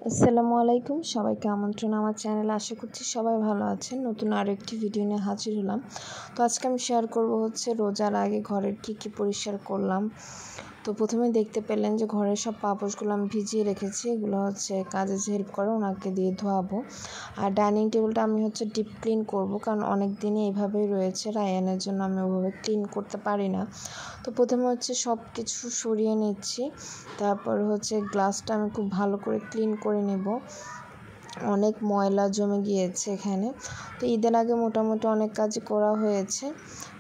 আসসালামু আলাইকুম, সবাইকে আমন্ত্রণ আমার চ্যানেলে। আশা করছি সবাই ভালো আছেন। নতুন আরও একটি ভিডিও নিয়ে হাজির হলাম। তো আজকে আমি শেয়ার করব রোজার আগে ঘরের কি পরিষ্কার করলাম। তো প্রথমে দেখতে পেলেন যে ঘরের সব পাপোশগুলো আমি ভিজিয়ে রেখেছি। এগুলো কাজে যে হেল্প করে ওনাকে দিয়ে ধোয়াবো। আর ডাইনিং টেবিলটা আমি ডিপ ক্লিন করব, কারণ অনেক দিনই এইভাবেই রয়েছে। রায়ানের জন্য আমি ওভাবে ক্লিন করতে পারি না। তো প্রথমে সব কিছু সরিয়ে নিচ্ছি। তারপর গ্লাসটা আমি খুব ভালো করে ক্লিন করে নেব। অনেক ময়লা জমে গিয়েছে এখানে। তো ঈদের আগে মোটামুটি অনেক কাজই করা হয়েছে।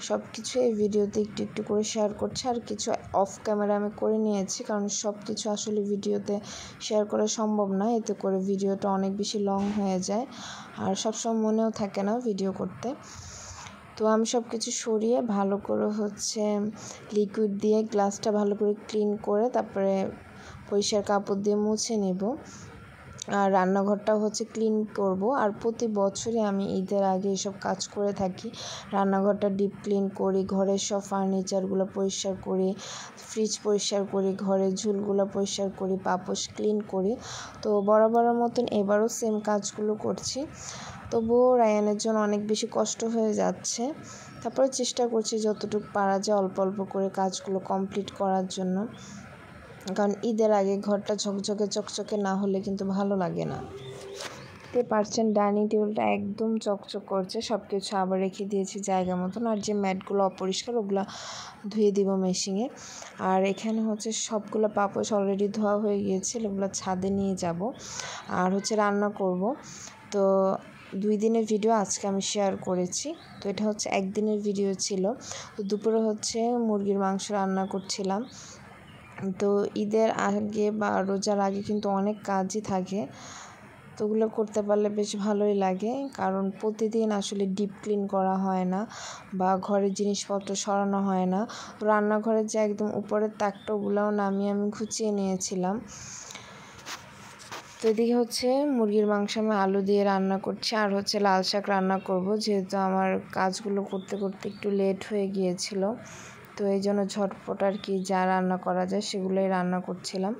সব কিছু এই ভিডিওতে একটু একটু করে শেয়ার করছি, আর কিছু অফ ক্যামেরা আমি করে নিয়েছি, কারণ সব কিছু আসলে ভিডিওতে শেয়ার করা সম্ভব না। এতে করে ভিডিওটা অনেক বেশি লং হয়ে যায়, আর সবসময় মনেও থাকে না ভিডিও করতে। তো আমি সব কিছু সরিয়ে ভালো করে লিকুইড দিয়ে গ্লাসটা ভালো করে ক্লিন করে তারপরে পরিষ্কার কাপড় দিয়ে মুছে নেব। আর রান্নাঘরটাও ক্লিন করব। আর প্রতি বছরই আমি ঈদের আগে এসব কাজ করে থাকি। রান্নাঘরটা ডিপ ক্লিন করি, ঘরের সব ফার্নিচারগুলো পরিষ্কার করি, ফ্রিজ পরিষ্কার করি, ঘরের ঝুলগুলো পরিষ্কার করি, পাপোশ ক্লিন করি। তো বরাবরের মতন এবারও সেম কাজগুলো করছি। তবুও রায়ানের জন্য অনেক বেশি কষ্ট হয়ে যাচ্ছে। তারপরে চেষ্টা করছি যতটুকু পারা যায় অল্প অল্প করে কাজগুলো কমপ্লিট করার জন্য, কারণ ঈদের আগে ঘরটা ঝকঝকে চকচকে না হলে কিন্তু ভালো লাগে না। দেখতে পারছেন ডাইনিং টেবিলটা একদম চকচক করছে। সব কিছু আবার রেখে দিয়েছি জায়গা মতন। আর যে ম্যাটগুলো অপরিষ্কার ওগুলো ধুয়ে দিব মেশিনে। আর এখানে সবগুলো পাপোশ অলরেডি ধোয়া হয়ে গিয়েছে, ওগুলো ছাদে নিয়ে যাব। আর রান্না করব। তো 2 দিনের ভিডিও আজকে আমি শেয়ার করেছি। তো এটা একদিনের ভিডিও ছিল। তো দুপুরে মুরগির মাংস রান্না করছিলাম। তো ঈদের আগে বা রোজার আগে কিন্তু অনেক কাজই থাকে। তো ওগুলো করতে পারলে বেশ ভালোই লাগে, কারণ প্রতিদিন আসলে ডিপ ক্লিন করা হয় না বা ঘরের জিনিসপত্র সরানো হয় না। রান্নাঘরের যে একদম উপরের তাকটা ওগুলোও নামিয়ে আমি গুছিয়ে নিয়েছিলাম। তো এদিকে মুরগির মাংস আমি আলু দিয়ে রান্না করছি, আর লাল শাক রান্না করব, যেহেতু আমার কাজগুলো করতে করতে একটু লেট হয়ে গিয়েছিল। তো এই জন্য ঝটপট যা রান্না করা যায় সেগুলোই রান্না করছিলাম।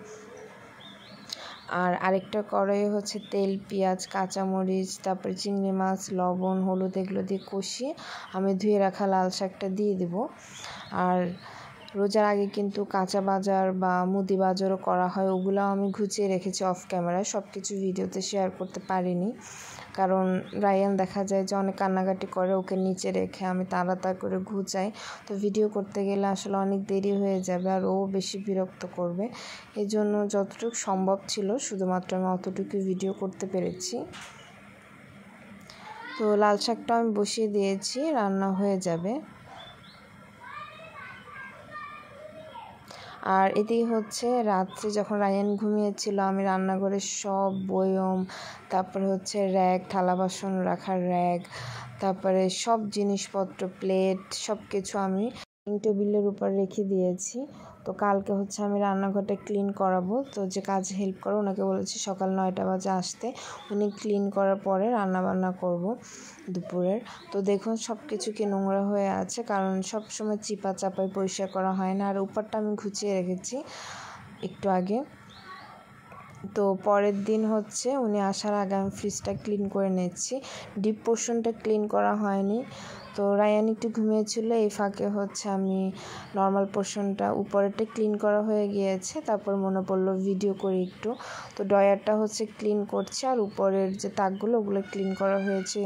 আর আরেকটা কড়াইয়ে তেল, পেঁয়াজ, কাঁচামরিচ, তারপরে চিংড়ি মাছ, লবণ, হলুদ এগুলো দিয়ে কষিয়ে আমি ধুয়ে রাখা লাল শাকটা দিয়ে দেব। আর রোজার আগে কিন্তু কাঁচা বাজার বা মুদি বাজারও করা হয়, ওগুলো আমি গুছিয়ে রেখেছি অফ ক্যামেরায়। সব কিছু ভিডিওতে শেয়ার করতে পারিনি, কারণ রায়ান দেখা যায় যে অনেক কান্নাকাটি করে, ওকে নিচে রেখে আমি তাড়াতাড়ি করে গুছাই। তো ভিডিও করতে গেলে আসলে অনেক দেরি হয়ে যাবে, আর ও বেশি বিরক্ত করবে। এই জন্য যতটুকু সম্ভব ছিল শুধুমাত্র আমি অতটুকু ভিডিও করতে পেরেছি। তো লাল শাকটা আমি বসিয়ে দিয়েছি, রান্না হয়ে যাবে। আর এদিকে রাত্রে যখন রায়ান ঘুমিয়েছিল, আমি রান্নাঘরের সব বয়ম, তারপরে র্যাক, থালা বাসন রাখার র্যাক, তারপরে সব জিনিসপত্র, প্লেট সব কিছু আমি টেবিলের উপর রেখে দিয়েছি। তো কালকে আমি রান্নাঘরটা ক্লিন করাবো। তো যে কাজে হেল্প করে ওনাকে বলেছি সকাল 9টা বাজে আসতে, উনি ক্লিন করার পরে রান্নাবান্না করব দুপুরের। তো দেখুন সব কিছু কি নোংরা হয়ে আছে, কারণ সব সময় চিপা চাপায় পরিষ্কার করা হয় না। আর উপরটা আমি গুছিয়ে রেখেছি একটু আগে। তো পরের দিন উনি আসার আগে আমি ফ্রিজটা ক্লিন করে নিচ্ছি। ডিপ পোর্শনটা ক্লিন করা হয়নি। তো রায়ান একটু ঘুমিয়েছিল, এই ফাঁকে আমি নর্মাল পোর্শনটা উপরেরটা ক্লিন করা হয়ে গিয়েছে। তারপর মনে পড়লো ভিডিও করি একটু। তো ডয়ারটা ক্লিন করছে, আর উপরের যে তাকগুলো ওগুলো ক্লিন করা হয়েছে,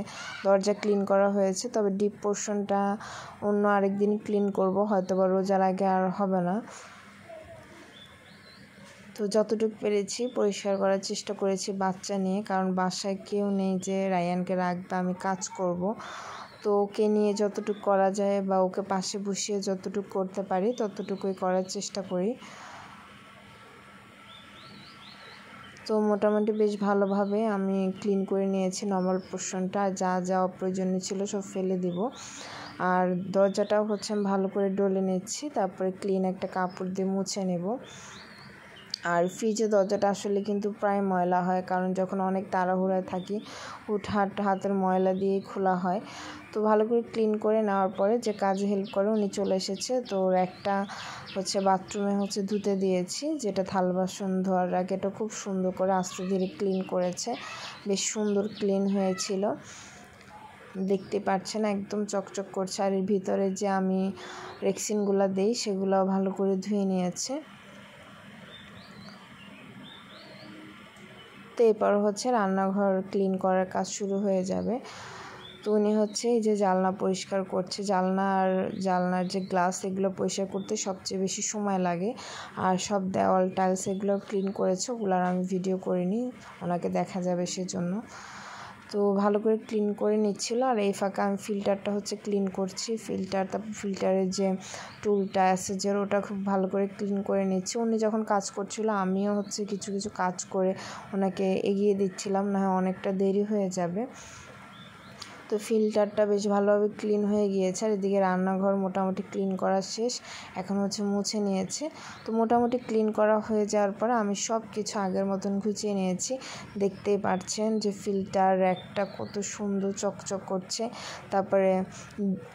দরজা ক্লিন করা হয়েছে। তবে ডিপ পোর্শনটা অন্য আরেকদিন ক্লিন করব, হয়তো বা রোজার আগে আর হবে না। তো যতটুকু পেরেছি পরিষ্কার করার চেষ্টা করেছি বাচ্চা নিয়ে, কারণ বাসায় কেউ নেই যে রায়ানকে রাখবে, আমি কাজ করব। তো ওকে নিয়ে যতটুকু করা যায় বা ওকে পাশে বসিয়ে যতটুকু করতে পারি ততটুকুই করার চেষ্টা করি। তো মোটামুটি বেশ ভালোভাবে আমি ক্লিন করে নিয়েছি নর্মাল পোর্শনটা। যা যা অপ্রয়োজনীয় ছিল সব ফেলে দিব। আর দরজাটাও আমি ভালো করে ডলে নিচ্ছি, তারপরে ক্লিন একটা কাপড় দিয়ে মুছে নেব। আর ফ্রিজের দরজাটা আসলে কিন্তু প্রায় ময়লা হয়, কারণ যখন অনেক তাড়াহুড়ায় থাকি হাতের ময়লা দিয়েই খোলা হয়। তো ভালো করে ক্লিন করে নেওয়ার পরে যে কাজে হেল্প করে উনি চলে এসেছে। তো একটা বাথরুমে ধুতে দিয়েছি, যেটা থাল বাসন ধোয়ার আগে। এটা খুব সুন্দর করে আস্তে ধীরে ক্লিন করেছে, বেশ সুন্দর ক্লিন হয়েছিল, দেখতে পাচ্ছেন একদম চকচক করছে। আর এর ভিতরে যে আমি রেক্সিনগুলো দেই সেগুলোও ভালো করে ধুয়ে নিয়েছে। তো এরপর রান্নাঘর ক্লিন করার কাজ শুরু হয়ে যাবে। তো উনি এই যে জানলা পরিষ্কার করছে। জানলার যে গ্লাস এগুলো পরিষ্কার করতে সবচেয়ে বেশি সময় লাগে। আর সব দেওয়াল টাইলস এগুলো ক্লিন করেছে, ওগুলো আর আমি ভিডিও করিনি, ওনাকে দেখা যাবে সেজন্য। তো ভালো করে ক্লিন করে নিচ্ছিল। আর এই ফাঁকে আমি ফিল্টারটা ক্লিন করছি। তারপর ফিল্টারের যে টুলটা আছে ওটা খুব ভালো করে ক্লিন করে নিচ্ছি। উনি যখন কাজ করছিল আমিও কিছু কিছু কাজ করে ওনাকে এগিয়ে দিচ্ছিলাম, না হয় অনেকটা দেরি হয়ে যাবে। তো ফিল্টারটা বেশ ভালোভাবে ক্লিন হয়ে গিয়েছে। আর এদিকে রান্নাঘর মোটামুটি ক্লিন করা শেষ, এখন মুছে নিয়েছে। তো মোটামুটি ক্লিন করা হয়ে যাওয়ার পরে আমি সব কিছু আগের মতন গুছিয়ে নিয়েছি। দেখতেই পাচ্ছেন যে ফিল্টার র্যাকটা কত সুন্দর চকচক করছে। তারপরে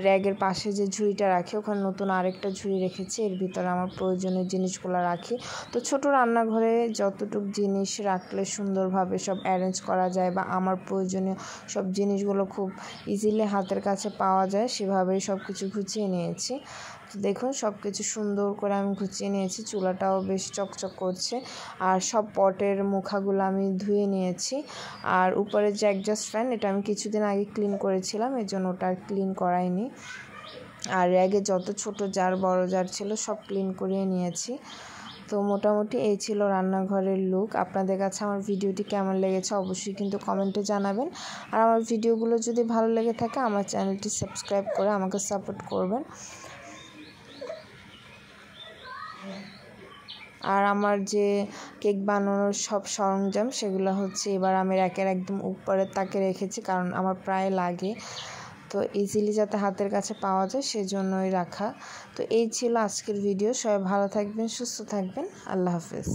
র্যাগের পাশে যে ঝুড়িটা রাখি, ওখানে নতুন আরেকটা ঝুড়ি রেখেছি, এর ভিতরে আমার প্রয়োজনীয় জিনিসগুলো রাখি। তো ছোট রান্নাঘরে যতটুকু জিনিস রাখলে সুন্দরভাবে সব অ্যারেঞ্জ করা যায়, বা আমার প্রয়োজনীয় সব জিনিসগুলো খুব ইজিলি হাতের কাছে পাওয়া যায়, সেভাবেই সব কিছু গুছিয়ে নিয়েছি। তো দেখুন সব কিছু সুন্দর করে আমি গুছিয়ে নিয়েছি। চুলাটাও বেশ চকচক করছে। আর সব পটের মুখাগুলো আমি ধুয়ে নিয়েছি। আর উপরে যে অ্যাডজাস্ট ফ্যান, এটা আমি কিছুদিন আগে ক্লিন করেছিলাম, এর জন্য ওটা ক্লিন করাইনি। আর র্যাগে যত ছোট জার বড় জার ছিল সব ক্লিন করিয়ে নিয়েছি। তো মোটামুটি এই ছিল রান্নাঘরের লুক। আপনাদের কাছে আমার ভিডিওটি কেমন লেগেছে অবশ্যই কিন্তু কমেন্টে জানাবেন। আর আমার ভিডিওগুলো যদি ভালো লেগে থাকে আমার চ্যানেলটি সাবস্ক্রাইব করে আমাকে সাপোর্ট করবেন। আর আমার যে কেক বানানোর সব সরঞ্জাম সেগুলো এবার আমি র্যাকের একদম উপরের তাকে রেখেছি, কারণ আমার প্রায় লাগে, তো ইজিলি যাতে হাতের কাছে পাওয়া যায় সেজন্যই রাখা। তো এই ছিল আজকের ভিডিও। সবাই ভালো থাকবেন, সুস্থ থাকবেন। আল্লাহ হাফেজ।